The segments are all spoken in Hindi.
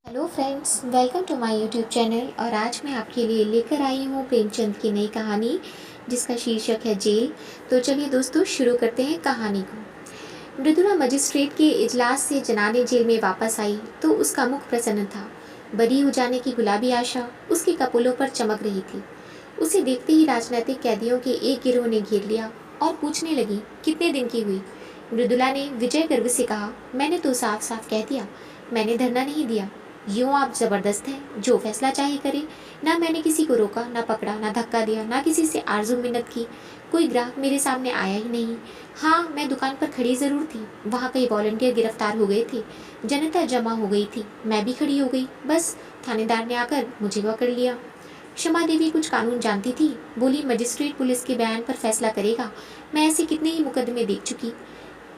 Hello friends, welcome to my YouTube channel. और आज मैं आपके लिए लेकर आई हूँ प्रेमचंद की नई कहानी जिसका शीर्षक है जेल। तो चलिए दोस्तों, शुरू करते हैं कहानी को। मृदुला मजिस्ट्रेट के इजलास से जनाने जेल में वापस आई तो उसका मुख प्रसन्न था। बरी हो जाने की गुलाबी आशा उसके कपोलों पर चमक रही थी। उसे देखते ही राजनीतिक कैदियों के एक गिरोह ने घेर लिया और पूछने लगी, कितने दिन की हुई। मृदुला ने विजय गर्व से कहा, मैंने तो साफ साफ कह दिया, मैंने धरना नहीं दिया। यूँ आप जबरदस्त हैं, जो फैसला चाहे करें। ना मैंने किसी को रोका, ना पकड़ा, ना धक्का दिया, ना किसी से आरजू मिन्नत की। कोई ग्राहक मेरे सामने आया ही नहीं। हाँ, मैं दुकान पर खड़ी जरूर थी। वहाँ कई वॉलंटियर गिरफ्तार हो गए थे। जनता जमा हो गई थी, मैं भी खड़ी हो गई। बस थानेदार ने आकर मुझे पकड़ लिया। क्षमा देवी कुछ कानून जानती थी। बोली, मजिस्ट्रेट पुलिस के बयान पर फैसला करेगा। मैं ऐसे कितने ही मुकदमे देख चुकी।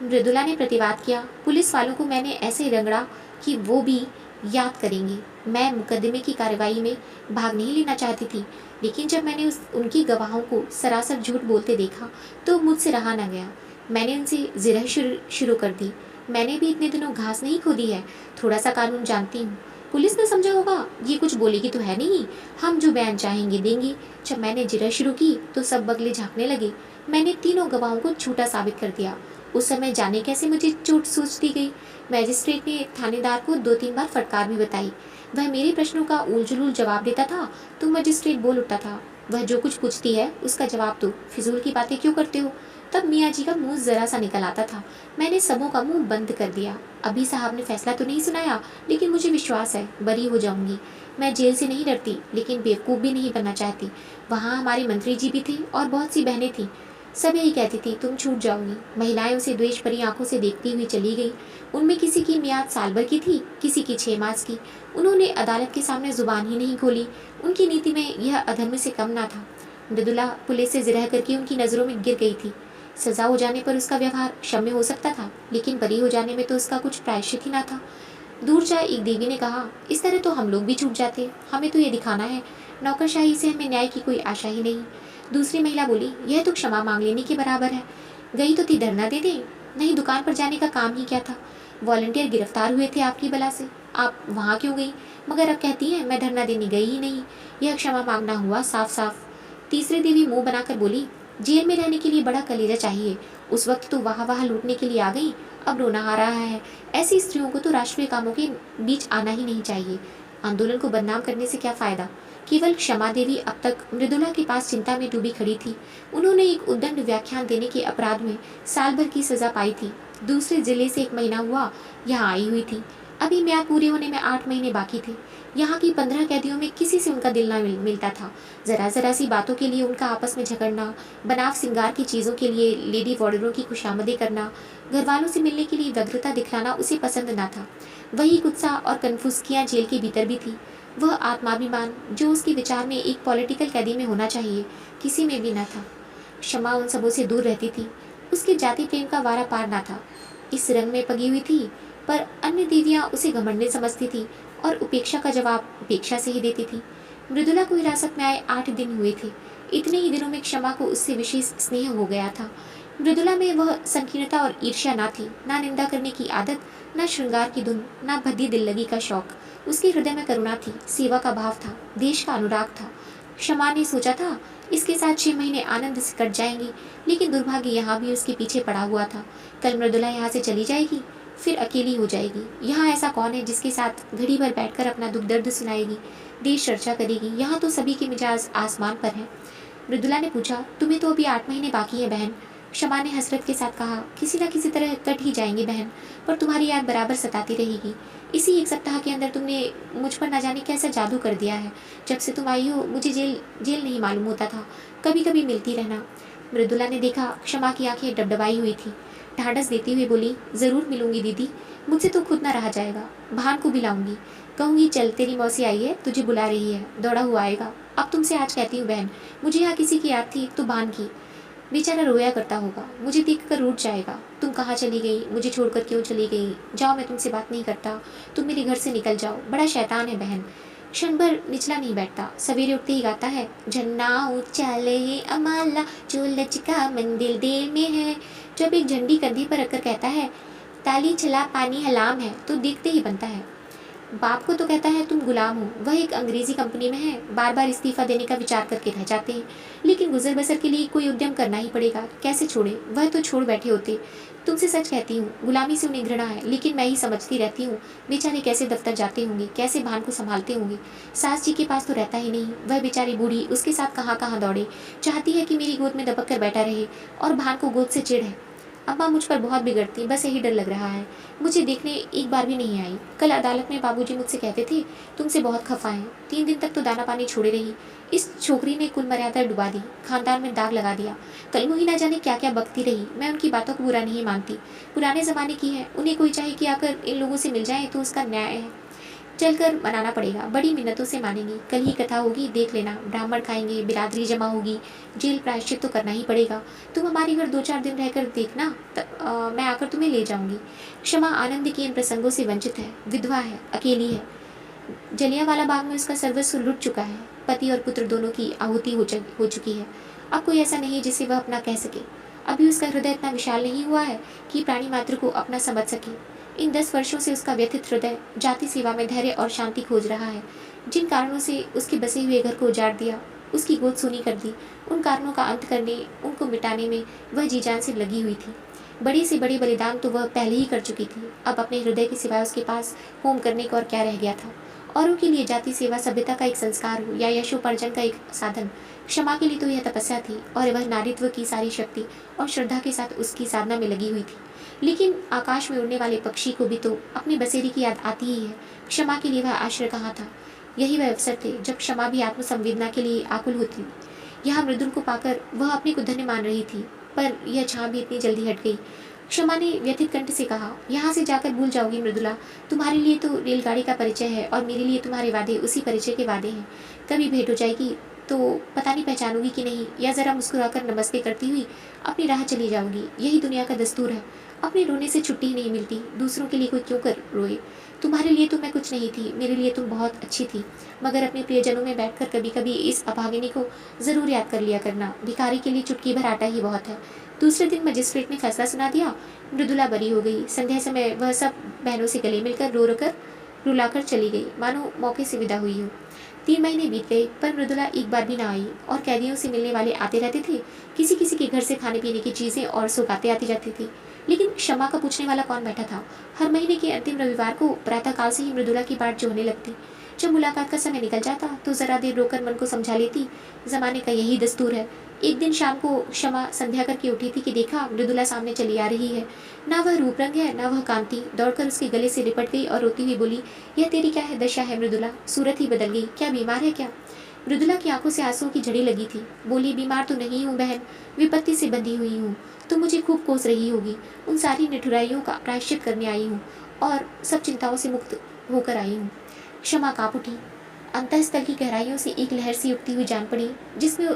मृदुला ने प्रतिवाद किया, पुलिस वालों को मैंने ऐसे रगड़ा कि वो भी याद करेंगे। मैं मुकदमे की कार्रवाई में भाग नहीं लेना चाहती थी, लेकिन जब मैंने उनकी गवाहों को सरासर झूठ बोलते देखा तो मुझसे रहा न गया। मैंने उनसे जिरह शुरू कर दी। मैंने भी इतने दिनों घास नहीं खोदी है, थोड़ा सा कानून जानती हूँ। पुलिस ने समझा होगा ये कुछ बोलेगी तो है नहीं, हम जो बयान चाहेंगे देंगे। जब मैंने जिरह शुरू की तो सब बगले झांकने लगे। मैंने तीनों गवाहों को झूठा साबित कर दिया। उस समय जाने कैसे मुझे चोट सूझ दी गई। मैजिस्ट्रेट ने थानेदार को 2-3 बार फटकार भी बताई। वह मेरे प्रश्नों का उलझुल जवाब देता था तो मजिस्ट्रेट बोल उठता था, वह जो कुछ पूछती है उसका जवाब दो, फिजूल की बातें क्यों करते हो। तब मियाँ जी का मुंह जरा सा निकल आता था। मैंने सबों का मुंह बंद कर दिया। अभी साहब ने फैसला तो नहीं सुनाया, लेकिन मुझे विश्वास है बरी हो जाऊंगी। मैं जेल से नहीं डरती, लेकिन बेवकूफ़ भी नहीं बनना चाहती। वहाँ हमारे मंत्री जी भी थे और बहुत सी बहनें थीं। सब यही कहती थी, तुम छूट जाओगी। महिलाएं उसे द्वेष भरी आंखों से देखती हुई चली गई। उनमें किसी की मियाद साल भर की थी, किसी की 6 मास की। उन्होंने अदालत के सामने जुबान ही नहीं खोली। उनकी नीति में यह अधर्म से कम ना था। मृदुला पुलिस से जिरह करके उनकी नज़रों में गिर गई थी। सजा हो जाने पर उसका व्यवहार क्षम्य हो सकता था, लेकिन बरी हो जाने में तो उसका कुछ प्रायश्चित ही ना था। दूर जाए एक देवी ने कहा, इस तरह तो हम लोग भी छूट जाते, हमें तो ये दिखाना है नौकरशाही से हमें न्याय की कोई आशा ही नहीं। दूसरी महिला बोली, यह तो क्षमा मांग लेने के बराबर है। गई तो थी धरना दे दे, नहीं दुकान पर जाने का काम ही क्या था। वॉलंटियर गिरफ्तार हुए थे आपकी बला से, आप वहाँ क्यों गई। मगर अब कहती है मैं धरना देने गई ही नहीं। यह क्षमा मांगना हुआ साफ साफ। तीसरी देवी मुंह बनाकर बोली, जेल में रहने के लिए बड़ा कलेजा चाहिए। उस वक्त तो वाह वाह लूटने के लिए आ गई, अब रोना आ रहा है। ऐसी स्त्रियों को तो राष्ट्रीय कामों के बीच आना ही नहीं चाहिए। आंदोलन को बदनाम करने से क्या फायदा। केवल क्षमा देवी अब तक मृदुला के पास चिंता में डूबी खड़ी थी। उन्होंने एक उद्दंड व्याख्यान देने के अपराध में साल भर की सजा पाई थी। दूसरे जिले से 1 महीना हुआ यहाँ आई हुई थी। अभी म्याद पूरे होने में 8 महीने बाकी थे। यहाँ की 15 कैदियों में किसी से उनका दिल ना मिलता था। जरा जरा सी बातों के लिए उनका आपस में झगड़ना, बनाव सिंगार की चीज़ों के लिए लेडी वार्डरों की खुशामदी करना, घर वालों से मिलने के लिए व्यग्रता दिखलाना उसे पसंद ना था। वही गुस्सा और कन्फुस्कियाँ जेल के भीतर भी थी। वह आत्माभिमान जो उसके विचार में एक पॉलिटिकल कैदी में होना चाहिए, किसी में भी न था। क्षमा उन सबों से दूर रहती थी। उसके जाति प्रेम का वारा पार ना था। इस रंग में पगी हुई थी, पर अन्य देवियां उसे घमंड समझती थी और उपेक्षा का जवाब उपेक्षा से ही देती थी। मृदुला को हिरासत में आए 8 दिन हुए थे। इतने ही दिनों में क्षमा को उससे विशेष स्नेह हो गया था। मृदुला में वह संकीर्णता और ईर्ष्या ना थी, ना निंदा करने की आदत, ना श्रृंगार की धुन, ना भद्दी दिल्लगी का शौक। उसके हृदय में करुणा थी, सेवा का भाव था, देश का अनुराग था। क्षमा ने सोचा था इसके साथ 6 महीने आनंद से कट जाएंगे, लेकिन दुर्भाग्य यहाँ भी उसके पीछे पड़ा हुआ था। कल मृदुला यहाँ से चली जाएगी, फिर अकेली हो जाएगी। यहाँ ऐसा कौन है जिसके साथ घड़ी भर बैठकर अपना दुख दर्द सुनाएगी, देश चर्चा करेगी। यहाँ तो सभी के मिजाज आसमान पर है। मृदुला ने पूछा, तुम्हें तो अभी 8 महीने बाकी है बहन। क्षमा ने हसरत के साथ कहा, किसी न किसी तरह कट ही जाएंगे बहन, पर तुम्हारी याद बराबर सताती रहेगी। इसी 1 सप्ताह के अंदर तुमने मुझ पर न जाने कैसा जादू कर दिया है। जब से तुम आई हो मुझे जेल जेल नहीं मालूम होता था, कभी कभी मिलती रहना। मृदुला ने देखा क्षमा की आंखें डबडबाई हुई थी। ढाढ़स देती हुई बोली, ज़रूर मिलूंगी दीदी, मुझसे तो खुद ना रहा जाएगा। भान को भी लाऊंगी, कहूँगी चल तेरी मौसी आई है, तुझे बुला रही है, दौड़ा हुआ आएगा। अब तुमसे आज कहती हूँ बहन, मुझे यहाँ किसी की याद थी तो भान की। बेचारा रोया करता होगा, मुझे देख कर रूठ जाएगा। तुम कहाँ चली गई, मुझे छोड़कर क्यों चली गई। जाओ, मैं तुमसे बात नहीं करता, तुम मेरे घर से निकल जाओ। बड़ा शैतान है बहन, क्षण भर निचला नहीं बैठता। सवेरे उठते ही गाता है, झन्ना ऊंचा ले अमाला जो लचका मंदिर देर में है। जब एक झंडी कंधे पर रखकर कहता है, ताली चला पानी हलाम है, तो देखते ही बनता है। बाप को तो कहता है तुम गुलाम हो, वह एक अंग्रेजी कंपनी में है, बार बार इस्तीफा देने का विचार करके रह जाते हैं, लेकिन गुजर बसर के लिए कोई उद्यम करना ही पड़ेगा, कैसे छोड़े, वह तो छोड़ बैठे होते। तुमसे सच कहती हूँ, गुलामी से उन्हें घृणा है, लेकिन मैं ही समझती रहती हूँ बेचारे कैसे दफ्तर जाते होंगे, कैसे भान को संभालते होंगे। सास जी के पास तो रहता ही नहीं, वह बेचारी बूढ़ी उसके साथ कहाँ कहाँ दौड़े, चाहती है कि मेरी गोद में दबक कर बैठा रहे, और भान को गोद से चिढ़ है। अम्मा मुझ पर बहुत बिगड़ती, बस यही डर लग रहा है। मुझे देखने एक बार भी नहीं आई। कल अदालत में बाबूजी मुझसे कहते थे तुमसे बहुत खफा हैं। 3 दिन तक तो दाना पानी छोड़े रही। इस छोकरी ने कुल मर्यादा डुबा दी, खानदान में दाग लगा दिया। कल मुही ना जाने क्या क्या बकती रही। मैं उनकी बातों को बुरा नहीं मानती, पुराने जमाने की है, उन्हें कोई चाहे कि आकर इन लोगों से मिल जाए तो उसका न्याय है। चलकर मनाना पड़ेगा, बड़ी मिन्नतों से मानेंगी। कल ही कथा होगी, देख लेना, ब्राह्मण खाएंगे, बिरादरी जमा होगी, जेल प्रायश्चित तो करना ही पड़ेगा। तुम हमारे घर 2-4 दिन रहकर देखना, मैं आकर तुम्हें ले जाऊंगी। क्षमा आनंद के इन प्रसंगों से वंचित है, विधवा है, अकेली है। जलियांवाला बाग में उसका सर्वस्व लुट चुका है, पति और पुत्र दोनों की आहुति हो चुकी है। अब कोई ऐसा नहीं जिसे वह अपना कह सके। अभी उसका हृदय इतना विशाल नहीं हुआ है कि प्राणी मात्र को अपना समझ सके। इन 10 वर्षों से उसका व्यथित हृदय जाति सेवा में धैर्य और शांति खोज रहा है। जिन कारणों से उसके बसे हुए घर को उजाड़ दिया, उसकी गोद सूनी कर दी, उन कारणों का अंत करने, उनको मिटाने में वह जी जान से लगी हुई थी। बड़े से बड़े बलिदान तो वह पहले ही कर चुकी थी। अब अपने हृदय के सिवाय उसके पास होम करने को और क्या रह गया था। औरों के लिए जाति सेवा सभ्यता का एक संस्कार हो या यशोपार्जन का एक साधन, क्षमा के लिए तो यह तपस्या थी, और वह नारीत्व की सारी शक्ति और श्रद्धा के साथ उसकी साधना में लगी हुई थी। लेकिन आकाश में उड़ने वाले पक्षी को भी तो अपनी बसेरी की याद आती ही है। क्षमा के लिए वह आश्रय कहाँ था। यही वह अवसर थे जब क्षमा भी आत्मसंवेदना के लिए आकुल होती। यहाँ मृदुल को पाकर वह अपने को धन्य मान रही थी, पर यह छां भी इतनी जल्दी हट गई। क्षमा ने व्यथित कंठ से कहा, यहाँ से जाकर भूल जाओगी मृदुला। तुम्हारे लिए तो रेलगाड़ी का परिचय है और मेरे लिए तुम्हारे वादे उसी परिचय के वादे हैं। कभी भेंट हो जाएगी तो पता नहीं पहचानोगी कि नहीं, या जरा मुस्कुराकर नमस्ते करती हुई अपनी राह चली जाओगी। यही दुनिया का दस्तूर है। अपने रोने से छुट्टी ही नहीं मिलती, दूसरों के लिए कोई क्यों कर रोए। तुम्हारे लिए तो मैं कुछ नहीं थी, मेरे लिए तुम बहुत अच्छी थी, मगर अपने प्रियजनों में बैठकर कभी कभी इस अभागिनी को जरूर याद कर लिया करना। भिखारी के लिए चुटकी भर आटा ही बहुत है। दूसरे दिन मजिस्ट्रेट ने फैसला सुना दिया। मृदुला बरी हो गई। संध्या समय वह सब बहनों से गले मिलकर रुलाकर चली गई, मानो मौके से विदा हुई हो। 3 महीने बीत गए, पर मृदुला एक बार भी ना आई, और कैदियों से मिलने वाले आते रहते थे। किसी किसी के घर से खाने पीने की चीजें और सौगातें आती जाती थी, लेकिन क्षमा का पूछने वाला कौन बैठा था। हर महीने के अंतिम रविवार को प्रातःकाल से ही मृदुला की बाट जो होने लगती। जब मुलाकात का समय निकल जाता तो जरा देर रोकर मन को समझा लेती, जमाने का यही दस्तूर है। एक दिन शाम को क्षमा संध्या करके उठी थी कि देखा मृदुला सामने चली आ रही है। ना वह रूप रंग है, ना वह कांति। दौड़कर उसके गले से लिपट गई और रोती हुई बोली, यह तेरी क्या है दशा है मृदुला, सूरत ही बदल गई, क्या बीमार है क्या। मृदुला की आंखों से आंसुओं की झड़ी लगी थी। बोली, बीमार तो नहीं हूँ बहन, विपत्ति से बंधी हुई हूँ। तुम मुझे खूब कोस रही होगी। उन सारी निठुराइयों का प्रायश्चित करने आई हूँ और सब चिंताओं से मुक्त होकर आई हूँ। क्षमा काँप उठी। अंतःस्थल की गहराइयों से एक लहर सी उठती हुई जान पड़ी, जिसमें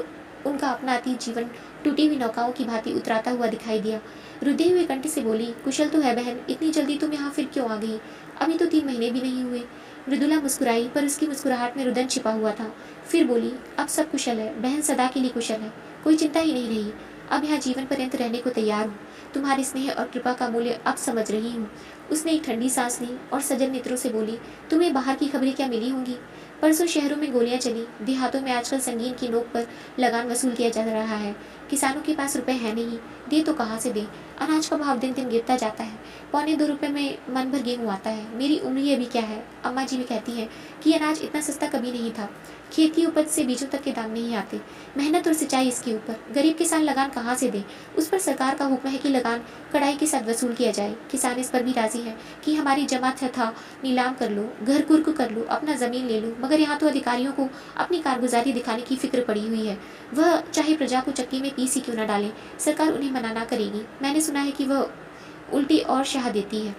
उनका अपना अतीत जीवन टूटी हुई नौकाओं की भांति उतराता हुआ दिखाई दिया। रुधे हुए कंठ से बोली, कुशल तो है बहन, इतनी जल्दी तुम यहाँ फिर क्यों आ गई। अभी तो 3 महीने भी नहीं हुए। मृदुला मुस्कुराई, पर उसकी मुस्कुराहट में रुदन छिपा हुआ था। फिर बोली, अब सब कुशल है बहन, सदा के लिए कुशल है, कोई चिंता ही नहीं रही। अब यहाँ जीवन पर्यंत रहने को तैयार हूँ। तुम्हारे स्नेह और कृपा का मूल्य अब समझ रही हूँ। उसने एक ठंडी सांस ली और सजल नेत्रों से बोली, तुम्हें बाहर की खबरें क्या मिली होंगी। परसों शहरों में गोलियां चली, देहातों में आजकल संगीन की नोक पर लगान वसूल किया जा रहा है। किसानों के पास रुपए है नहीं, दे तो कहाँ से दे। अनाज का भाव दिन दिन गिरता जाता है। 1.25 रुपए में मन भर गेहूँ आता है। मेरी उम्र ही अभी क्या है। अम्मा जी भी कहती हैं कि अनाज इतना सस्ता कभी नहीं था। खेत की उपज से बीजों तक के दाम नहीं आते। मेहनत और सिंचाई इसके ऊपर। गरीब किसान लगान कहाँ से दे। उस पर सरकार का हुक्म है कि लगान कड़ाई के साथ वसूल किया जाए। किसान इस पर भी राजी है कि हमारी जमा था नीलाम कर लो, घर कुर्क कर लो, अपना जमीन ले लो। मगर यहाँ तो अधिकारियों को अपनी कारगुजारी दिखाने की फिक्र पड़ी हुई है। वह चाहे प्रजा को चक्की में पीस ही क्यों न डालें, सरकार उन्हें मना ना करेगी। मैंने सुना है कि वह उल्टी और शाह देती है।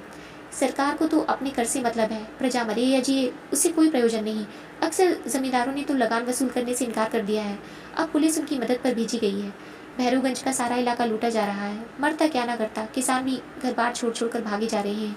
सरकार को तो अपने कर से मतलब है, प्रजा मरे या जिए उससे कोई प्रयोजन नहीं। अक्सर जमींदारों ने तो लगान वसूल करने से इनकार कर दिया है। अब पुलिस उनकी मदद पर भेजी गई है। भैरवगंज का सारा इलाका लूटा जा रहा है। मरता क्या ना करता, किसान भी घर बार छोड़ छोड़ कर भागे जा रहे हैं।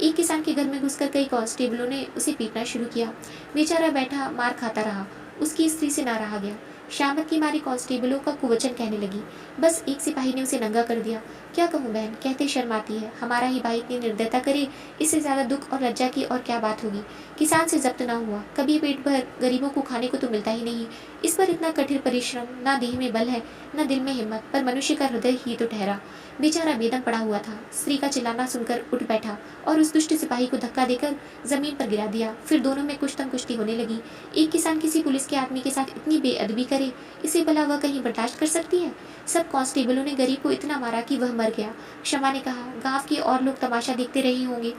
एक किसान के घर में घुसकर कई कांस्टेबलों ने उसे पीटना शुरू किया। बेचारा बैठा मार खाता रहा। उसकी स्त्री से ना रहा गया। शामत की मारी कांस्टेबलों का कुवचन कहने लगी। बस एक सिपाही ने उसे नंगा कर दिया। क्या कहूँ बहन, कहते शर्म आती है। हमारा ही भाई इतनी निर्दयता करे, इससे ज़्यादा दुख और लज्जा की और क्या बात होगी। किसान से जब्त ना हुआ, कभी पेट भर गरीबों को खाने को तो मिलता ही नहीं। इस पर इतना कठिन परिश्रम, ना देह में बल है ना दिल में हिम्मत, पर मनुष्य का हृदय ही तो ठहरा। बेचारा बेदम पड़ा हुआ था। स्त्री का चिल्लाना सुनकर उठ बैठा और उस दुष्ट सिपाही को धक्का देकर जमीन पर गिरा दिया। फिर दोनों में कुछ तम कुश्ती होने लगी। एक किसान किसी पुलिस के आदमी के साथ इतनी बेअदबी करे, इसे भला वह कहीं बर्दाश्त कर सकती है। सब कांस्टेबलों ने गरीब को इतना मारा कि वह मर गया। क्षमा ने कहा, गांव के और लोग तमाशा देखते रहे होंगे।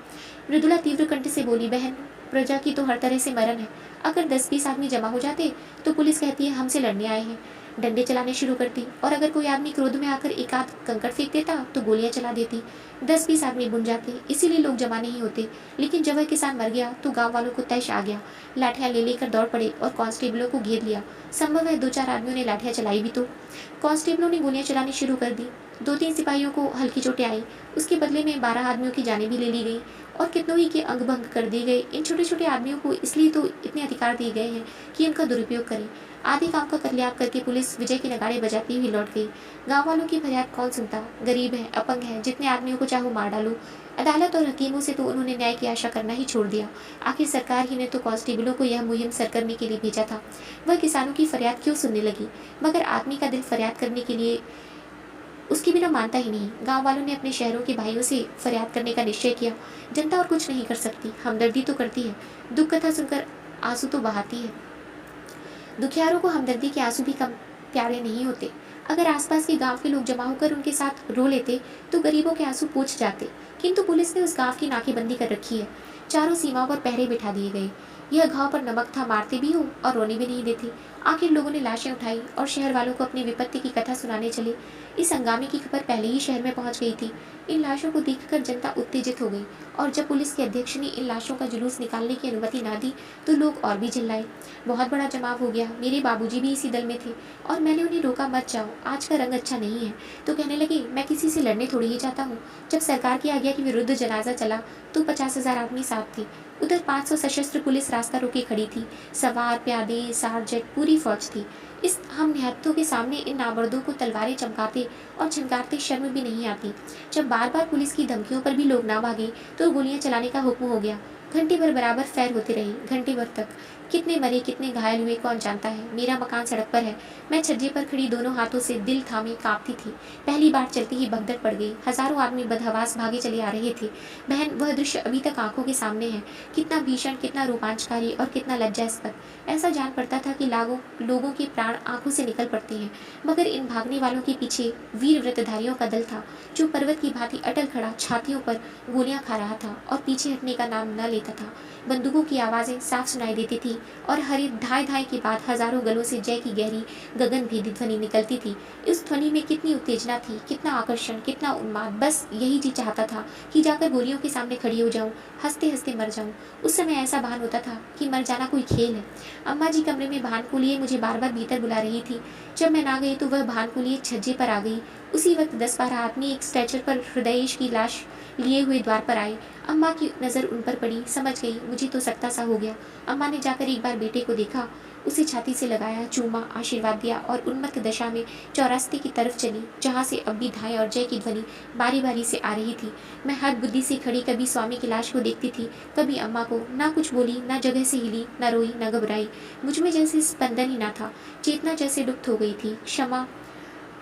मृदुला तीव्र कंठ से बोली, बहन, प्रजा की तो हर तरह से मरण है। अगर 10-20 आदमी जमा हो जाते तो पुलिस कहती है हमसे लड़ने आए हैं, डंडे चलाने शुरू करती, और अगर कोई आदमी क्रोध में आकर एक आध कंकड़ फेंक देता तो गोलियां चला देती। 10-20 आदमी बुन जाते, इसीलिए लोग जमा नहीं होते। लेकिन जब वह किसान मर गया तो गांव वालों को तैश आ गया। लाठियां ले लेकर दौड़ पड़े और कांस्टेबलों को घेर लिया। संभव है 2-4 आदमियों ने लाठियां चलाई भी तो। कांस्टेबलों ने गोलियां चलानी शुरू कर दी। 2-3 सिपाहियों को हल्की चोटें आई। उसके बदले में 12 आदमियों की जानें भी ले ली गई और कितनों ही के अंग भंग कर दिए गए। इन छोटे छोटे आदमियों को इसलिए तो इतने अधिकार दिए गए हैं कि इनका दुरुपयोग करें। आधे काम का कत्लेआम करके पुलिस विजय के नगाड़े बजाती हुई लौट गई। गांव वालों की फरियाद कौन सुनता? गरीब है, अपंग है, जितने आदमियों को चाहो मार डालो। अदालत और हकीमों से तो उन्होंने न्याय की आशा करना ही छोड़ दिया। आखिर सरकार ही ने तो कांस्टेबलों को यह मुहिम सर करने के लिए भेजा था। वह किसानों की फरियाद क्यों सुनने लगी? मगर आदमी का दिल फरियाद करने के लिए उसके बिना मानता ही नहीं। गांव वालों ने अपने शहरों के भाइयों से फरियाद करने का निश्चय किया। जनता और कुछ नहीं कर सकती, हमदर्दी तो करती है, दुख कथा सुनकर आंसू तो बहाती है। दुखियारों को हमदर्दी के आंसू भी कम प्यारे नहीं होते। अगर आसपास के गांव के लोग जमा होकर उनके साथ रो लेते तो गरीबों के आंसू पोंछ जाते। किंतु पुलिस ने उस गांव की नाकेबंदी कर रखी है। चारों सीमाओं पर पहरे बिठा दिए गए। यह घाव पर नमक था, मारते भी हो और रोने भी नहीं देते। आखिर लोगों ने लाशें उठाई और शहर वालों को अपनी विपत्ति की कथा सुनाने चले। इस हंगामे की खबर पहले ही शहर में पहुंच गई थी। इन लाशों को देखकर जनता उत्तेजित हो गई और जब पुलिस के अध्यक्ष ने इन लाशों का जुलूस निकालने की अनुमति ना दी तो लोग और भी चिल्लाए। बहुत बड़ा जमाव हो गया। मेरे बाबूजी भी इसी दल में थे और मैंने उन्हें रोका, मत जाओ, आज का रंग अच्छा नहीं है। तो कहने लगे, मैं किसी से लड़ने थोड़ी ही चाहता हूँ। जब सरकार की आज्ञा के विरुद्ध जनाजा चला तो 50,000 आदमी साथ थे। उधर 500 सशस्त्र पुलिस रास्ता रोके खड़ी थी। सवार, प्यादे, सार्जेंट, पूरी फौज थी। इस हम निहत्थों के सामने इन नामर्दों को तलवारें चमकाते और झनकारते शर्म भी नहीं आती। जब बार बार पुलिस की धमकियों पर भी लोग ना भागे तो गोलियां चलाने का हुक्म हो गया। घंटे भर बराबर फैर होते रहे, घंटे भर तक। कितने मरे, कितने घायल हुए, कौन जानता है। मेरा मकान सड़क पर है। मैं छज्जे पर खड़ी दोनों हाथों से दिल थामे कांपती थी। पहली बार चलती ही भगदड़ पड़ गई। हजारों आदमी बदहवास भागे चले आ रहे थे। बहन, वह दृश्य अभी तक आंखों के सामने है। कितना भीषण, कितना रोमांचकारी और कितना लज्जास्पद। ऐसा जान पड़ता था कि लोगों के प्राण आंखों से निकल पड़ते हैं। मगर इन भागने वालों के पीछे वीर व्रतधारियों का दल था जो पर्वत की भांति अटल खड़ा छातियों पर गोलियां खा रहा था और पीछे हटने का नाम न लेता था। बंदूकों की आवाजें साफ सुनाई देती थी और हरी ढाई ढाई के बाद हजारों गलों से जय की गहरी गगन भेदी ध्वनि निकलती थी। इस ध्वनि में कितनी उत्तेजना थी, कितना आकर्षण, कितना उन्माद। बस यही जी चाहता था कि जाकर गोलियों के सामने खड़ी हो जाऊं, हंसते हंसते मर जाऊं। उस समय ऐसा भान होता था कि मर जाना कोई खेल है। अम्मा जी कमरे में भान को लिए मुझे बार बार भीतर बुला रही थी। जब मैं ना गई तो वह भान को लिए छज्जे पर आ गई। उसी वक्त 10-12 आदमी एक स्ट्रेचर पर हृदयेश की लाश लिए हुए द्वार पर आए। अम्मा की नज़र उन पर पड़ी, समझ गई मुझे तो सकता सा हो गया। अम्मा ने जाकर एक बार बेटे को देखा, उसे छाती से लगाया, चूमा, आशीर्वाद दिया और उन्मत्त दशा में चौरास्ते की तरफ चली जहाँ से अब भी धाय और जय की ध्वनि बारी बारी से आ रही थी। मैं हद बुद्धि से खड़ी कभी स्वामी की लाश को देखती थी, कभी अम्मा को। ना कुछ बोली, ना जगह से हिली, ना रोई, ना घबराई। मुझ में जैसे स्पंदन ही ना था, चेतना जैसे लुप्त हो गई थी। क्षमा।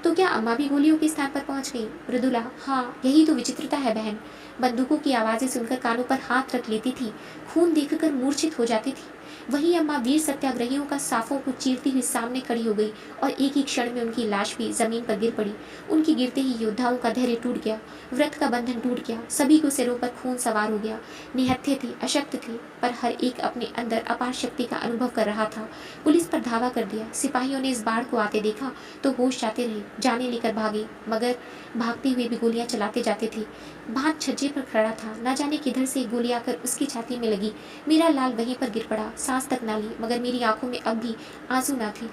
तो क्या अम्मा भी गोलियों के स्थान पर पहुंच गई? मृदुला, हाँ, यही तो विचित्रता है बहन। बंदूकों की आवाजें सुनकर कानों पर हाथ रख लेती थी, खून देखकर मूर्छित हो जाती थी। वही अम्मा वीर सत्याग्रहियों का साफों को चीरती हुई सामने खड़ी हो गई और एक ही क्षण में उनकी लाश भी जमीन पर गिर पड़ी। उनकी गिरते ही योद्धाओं का धैर्य टूट गया, व्रत का बंधन टूट गया, सभी को सिरों पर खून सवार हो गया। निहत्थे थे, अशक्त थे, पर हर एक अपने अंदर अपार शक्ति का अनुभव कर रहा था। पुलिस पर धावा कर दिया। सिपाहियों ने इस बाढ़ को आते देखा तो होश जाते रहे, जाने लेकर भागे, मगर भागते हुए भी गोलियां चलाते जाते थे। भान छज्जे पर खड़ा था। न जाने किधर से गोली आकर उसकी छाती में लगी। मेरा लाल वहीं पर गिर पड़ा, सांस तक ना ली, मगर मेरी आंखों में अब भी आंसू ना थे।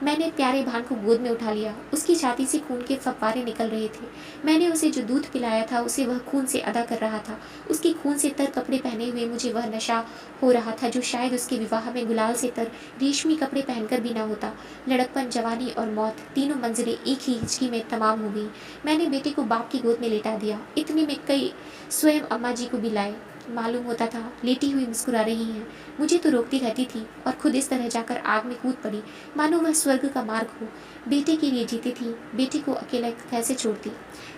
मैंने प्यारे भान को गोद में उठा लिया। उसकी छाती से खून के फव्वारे निकल रहे थे। मैंने उसे जो दूध पिलाया था उसे वह खून से अदा कर रहा था। उसके खून से तर कपड़े पहने हुए मुझे वह नशा हो रहा था जो शायद उसके विवाह में गुलाल से तर रेशमी कपड़े पहनकर भी ना होता। लड़कपन, जवानी और मौत, तीनों मंजिलें एक ही हिचकी में तमाम हो गई। मैंने बेटे को बाप की गोद में लेटा दिया। इतने में कई स्वयं अम्मा जी को भी लाए। मालूम होता था लेटी हुई मुस्कुरा रही हैं। मुझे तो रोकती रहती थी और खुद इस तरह जाकर आग में कूद पड़ी, मानो वह स्वर्ग का मार्ग हो। बेटे के लिए जीती थी, बेटे को अकेला कैसे छोड़ती।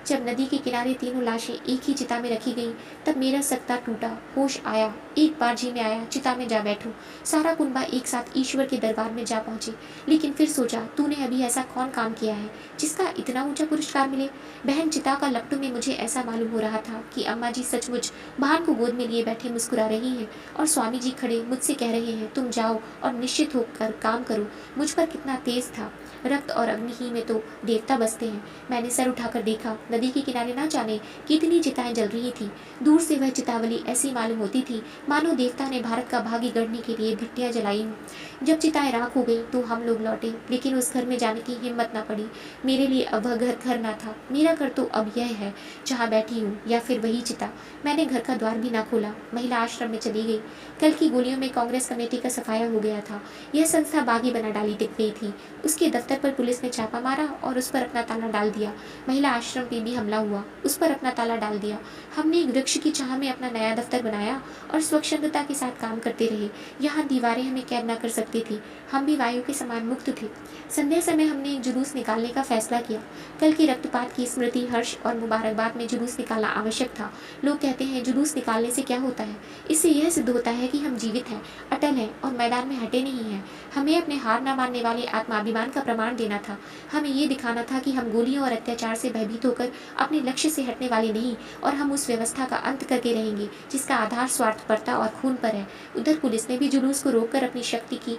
जब नदी के किनारे तीनों लाशें एक ही चिता में रखी गईं, तब मेरा सकता टूटा, होश आया। एक बार जी में आया चिता में जा बैठूं। सारा कुनबा एक साथ ईश्वर के दरबार में जा पहुंचे। लेकिन फिर सोचा, तूने अभी ऐसा कौन काम किया है जिसका इतना ऊंचा पुरस्कार मिले। बहन चिता का लपटों में मुझे ऐसा मालूम हो रहा था कि अम्मा जी सचमुच भान को गोद में लिए बैठे मुस्कुरा रही हैं और स्वामी जी खड़े मुझसे कह रहे हैं, तुम जाओ और निश्चित होकर काम करो। मुझ पर कितना तेज था। रक्त और अग्नि ही में तो देवता बसते हैं। मैंने सर उठाकर देखा, नदी के किनारे ना जाने कितनी चिताएं जल रही थी। दूर से वह चितावली ऐसी मालूम होती थी मानो देवता ने भारत का भाग्य गढ़ने के लिए भट्टियां जलाई हों। जब चिताएं राख हो गई तो हम लोग लौटे, लेकिन उस घर में जाने की हिम्मत न पड़ी। मेरे लिए अब वह घर न था। मेरा घर तो अब यह है जहाँ बैठी हूँ, या फिर वही चिता। मैंने घर का द्वार भी ना खोला, महिला आश्रम में चली गई। कल की गोलियों में कांग्रेस कमेटी का सफाया हो गया था। यह संस्था बागी बना डाली दिख गई थी। उसके दफ्तर पर पुलिस ने छापा मारा और उस पर अपना ताला डाल दिया। महिला आश्रम पे भी हमला हुआ, उस पर अपना ताला डाल दिया। हमने एक वृक्ष की छाह में अपना नया दफ्तर बनाया और स्वच्छंदता के साथ काम करते रहे। यहाँ दीवारें हमें कैद न कर सकती थी। हम भी वायु के समान मुक्त थे। संध्या समय हमने एक जुलूस निकालने का फैसला किया। कल की रक्तपात की स्मृति, हर्ष और मुबारकबाद में जुलूस निकालना आवश्यक था। लोग कहते हैं जुलूस निकालने से क्या होता है। इससे यह सिद्ध होता है कि हम जीवित हैं, अटल हैं और मैदान में हटे नहीं हैं। हमें अपने हार न मानने वाले आत्माभिमान का प्रमाण देना था। हमें ये दिखाना था कि हम गोलियों और अत्याचार से भयभीत होकर अपने लक्ष्य से हटने वाले नहीं, और हम उस व्यवस्था का अंत करके रहेंगे जिसका आधार स्वार्थपरता और खून पर है। उधर पुलिस ने भी जुलूस को रोककर अपनी शक्ति की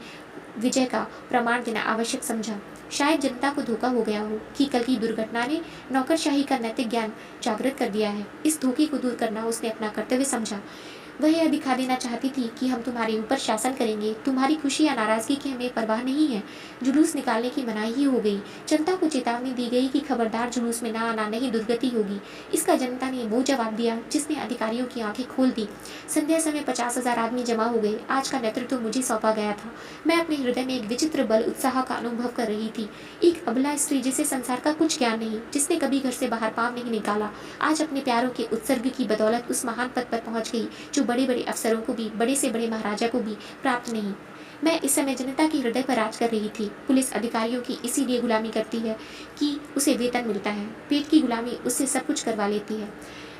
विजय का प्रमाण देना आवश्यक समझा। शायद जनता को धोखा हो गया हो कि कल की दुर्घटना ने नौकरशाही का नैतिक ज्ञान जागृत कर दिया है। इस धोखे को दूर करना उसने अपना कर्तव्य समझा। वह यह दिखा देना चाहती थी कि हम तुम्हारे ऊपर शासन करेंगे, तुम्हारी खुशी या नाराजगी की हमें परवाह नहीं है। जुलूस निकालने की मनाही ही हो गई। जनता को चेतावनी दी गई कि खबरदार जुलूस में ना आना, नहीं दुर्गति होगी। इसका जनता ने वो जवाब दिया जिसने अधिकारियों की आंखें खोल दी। संध्या समय 50,000 आदमी जमा हो गए। आज का नेतृत्व मुझे सौंपा गया था। मैं अपने हृदय में एक विचित्र बल, उत्साह का अनुभव कर रही थी। एक अबला स्त्री जिसे संसार का कुछ ज्ञान नहीं, जिसने कभी घर से बाहर पाँव नहीं निकाला, आज अपने प्यारों के उत्सर्ग की बदौलत उस महान पद पर पहुंच गई जो बड़े बड़े अफसरों को भी, बड़े से बड़े महाराजा को भी प्राप्त नहीं। मैं इस समय जनता के हृदय पर राज कर रही थी। पुलिस अधिकारियों की इसीलिए गुलामी करती है कि उसे वेतन मिलता है। पेट की गुलामी उससे सब कुछ करवा लेती है।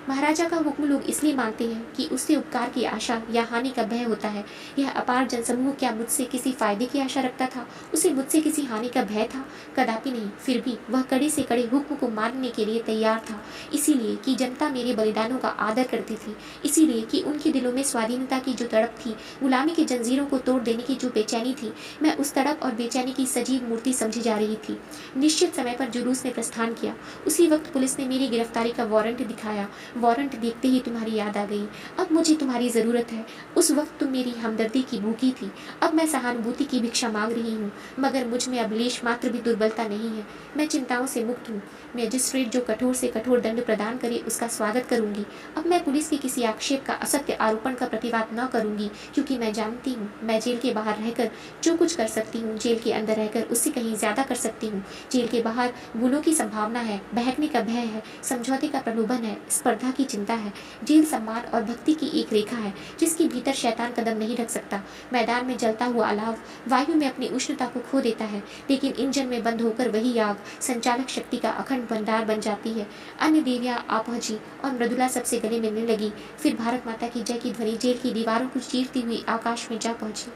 महाराजा का हुक्म लोग इसलिए मानते हैं कि उससे उपकार की आशा या हानि का भय होता है। यह अपार जनसमूह क्या मुझसे किसी फायदे की आशा रखता था? उसे मुझसे किसी हानि का भय था? कदापि नहीं। फिर भी वह कड़े से कड़े हुक्म को मानने के लिए तैयार था। इसीलिए कि जनता मेरे बलिदानों का आदर करती थी, इसीलिए कि उनके दिलों में स्वाधीनता की जो तड़प थी, गुलामी की जंजीरों को तोड़ देने की जो बेचैनी थी, मैं उस तड़प और बेचैनी की सजीव मूर्ति समझी जा रही थी। निश्चित समय पर जुलूस ने प्रस्थान किया। उसी वक्त पुलिस ने मेरी गिरफ्तारी का वारंट दिखाया। वारंट देखते ही तुम्हारी याद आ गई। अब मुझे तुम्हारी ज़रूरत है। उस वक्त तुम मेरी हमदर्दी की भूखी थी। अब मैं सहानुभूति की भिक्षा मांग रही हूँ, मगर मुझ में अब लेश मात्र भी दुर्बलता नहीं है। मैं चिंताओं से मुक्त हूँ। मैजिस्ट्रेट जो कठोर से कठोर दंड प्रदान करे उसका स्वागत करूंगी। अब मैं पुलिस के किसी आक्षेप का, असत्य आरोपण का प्रतिवाद न करूंगी, क्योंकि मैं जानती हूँ मैं जेल के बाहर रहकर जो कुछ कर सकती हूँ, जेल के अंदर रहकर उससे कहीं ज्यादा कर सकती हूँ। जेल के बाहर गुनों की संभावना है, बहकने का भय है, समझौते का प्रलोभन है, स्पर्धा की चिंता है। जेल सम्मान और भक्ति की एक रेखा है जिसके भीतर शैतान कदम नहीं रख सकता। मैदान में जलता हुआ अलाव वायु में अपनी उष्णता को खो देता है, लेकिन इंजन में बंद होकर वही आग संचालक शक्ति का अखंड भंडार बन जाती है। अन्य देवियां आ पहुंची और मृदुला सबसे गले मिलने लगी। फिर भारत माता की जय की ध्वनि जेल की दीवारों को चीरती हुई आकाश में जा पहुंची।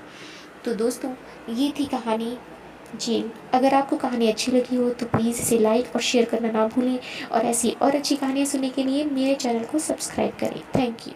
तो दोस्तों, ये थी कहानी जेल। अगर आपको कहानी अच्छी लगी हो तो प्लीज़ इसे लाइक और शेयर करना ना भूलें, और ऐसी और अच्छी कहानियाँ सुनने के लिए मेरे चैनल को सब्सक्राइब करें। Thank you.